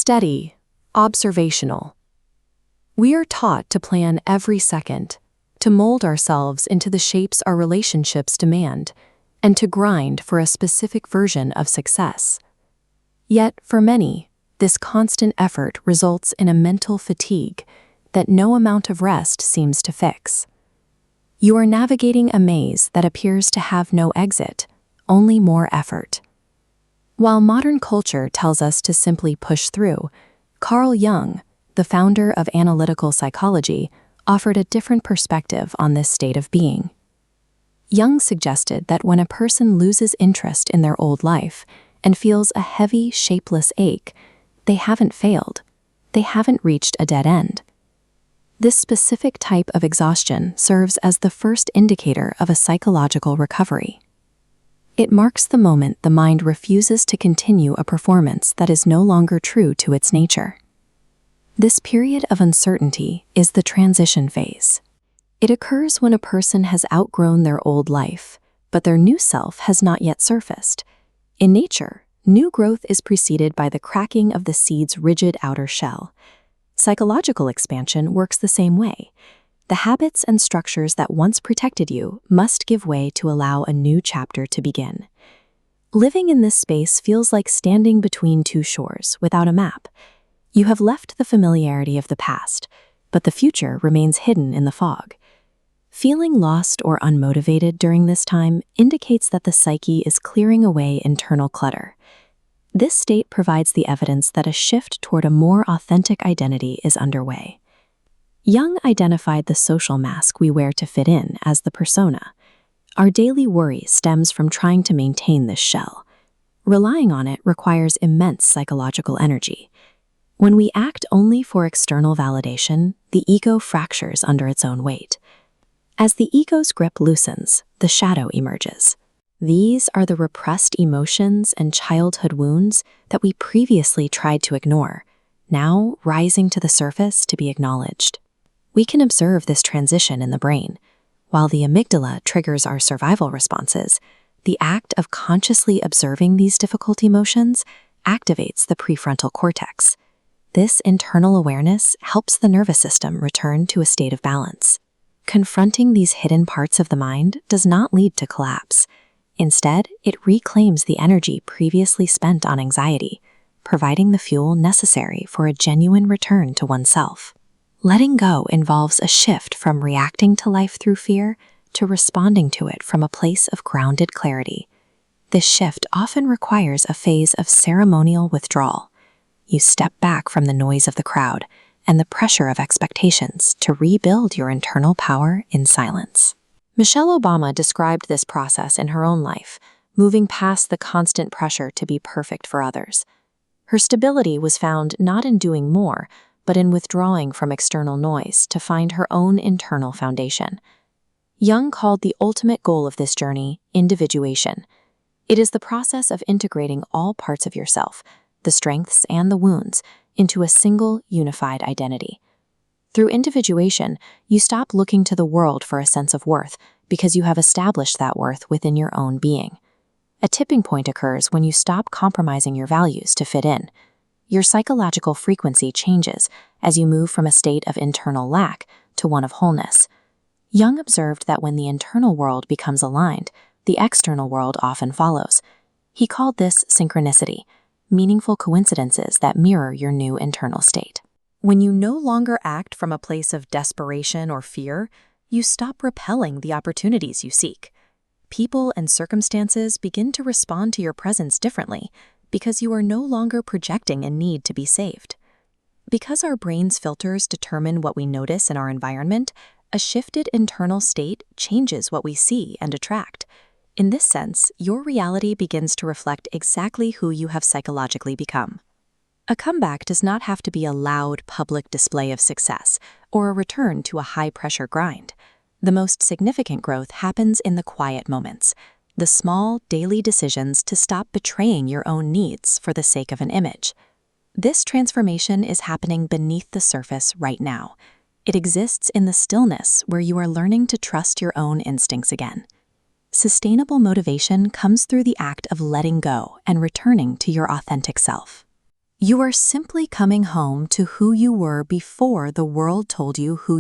Steady, observational. We are taught to plan every second, to mold ourselves into the shapes our relationships demand, and to grind for a specific version of success. Yet, for many, this constant effort results in a mental fatigue that no amount of rest seems to fix. You are navigating a maze that appears to have no exit, only more effort. While modern culture tells us to simply push through, Carl Jung, the founder of analytical psychology, offered a different perspective on this state of being. Jung suggested that when a person loses interest in their old life and feels a heavy, shapeless ache, they haven't failed. They haven't reached a dead end. This specific type of exhaustion serves as the first indicator of a psychological recovery. It marks the moment the mind refuses to continue a performance that is no longer true to its nature. This period of uncertainty is the transition phase. It occurs when a person has outgrown their old life, but their new self has not yet surfaced. In nature, new growth is preceded by the cracking of the seed's rigid outer shell. Psychological expansion works the same way. The habits and structures that once protected you must give way to allow a new chapter to begin. Living in this space feels like standing between two shores without a map. You have left the familiarity of the past, but the future remains hidden in the fog. Feeling lost or unmotivated during this time indicates that the psyche is clearing away internal clutter. This state provides the evidence that a shift toward a more authentic identity is underway. Jung identified the social mask we wear to fit in as the persona. Our daily worry stems from trying to maintain this shell. Relying on it requires immense psychological energy. When we act only for external validation, the ego fractures under its own weight. As the ego's grip loosens, the shadow emerges. These are the repressed emotions and childhood wounds that we previously tried to ignore, now rising to the surface to be acknowledged. We can observe this transition in the brain. While the amygdala triggers our survival responses, the act of consciously observing these difficult emotions activates the prefrontal cortex. This internal awareness helps the nervous system return to a state of balance. Confronting these hidden parts of the mind does not lead to collapse. Instead, it reclaims the energy previously spent on anxiety, providing the fuel necessary for a genuine return to oneself. Letting go involves a shift from reacting to life through fear to responding to it from a place of grounded clarity. This shift often requires a phase of ceremonial withdrawal. You step back from the noise of the crowd and the pressure of expectations to rebuild your internal power in silence. Michelle Obama described this process in her own life, moving past the constant pressure to be perfect for others. Her stability was found not in doing more, but in withdrawing from external noise to find her own internal foundation. Jung called the ultimate goal of this journey individuation. It is the process of integrating all parts of yourself, the strengths and the wounds, into a single, unified identity. Through individuation, you stop looking to the world for a sense of worth because you have established that worth within your own being. A tipping point occurs when you stop compromising your values to fit in. Your psychological frequency changes as you move from a state of internal lack to one of wholeness. Jung observed that when the internal world becomes aligned, the external world often follows. He called this synchronicity, meaningful coincidences that mirror your new internal state. When you no longer act from a place of desperation or fear, you stop repelling the opportunities you seek. People and circumstances begin to respond to your presence differently because you are no longer projecting a need to be saved. Because our brain's filters determine what we notice in our environment, a shifted internal state changes what we see and attract. In this sense, your reality begins to reflect exactly who you have psychologically become. A comeback does not have to be a loud public display of success or a return to a high-pressure grind. The most significant growth happens in the quiet moments, the small daily decisions to stop betraying your own needs for the sake of an image. This transformation is happening beneath the surface right now. It exists in the stillness where you are learning to trust your own instincts again. Sustainable motivation comes through the act of letting go and returning to your authentic self. You are simply coming home to who you were before the world told you who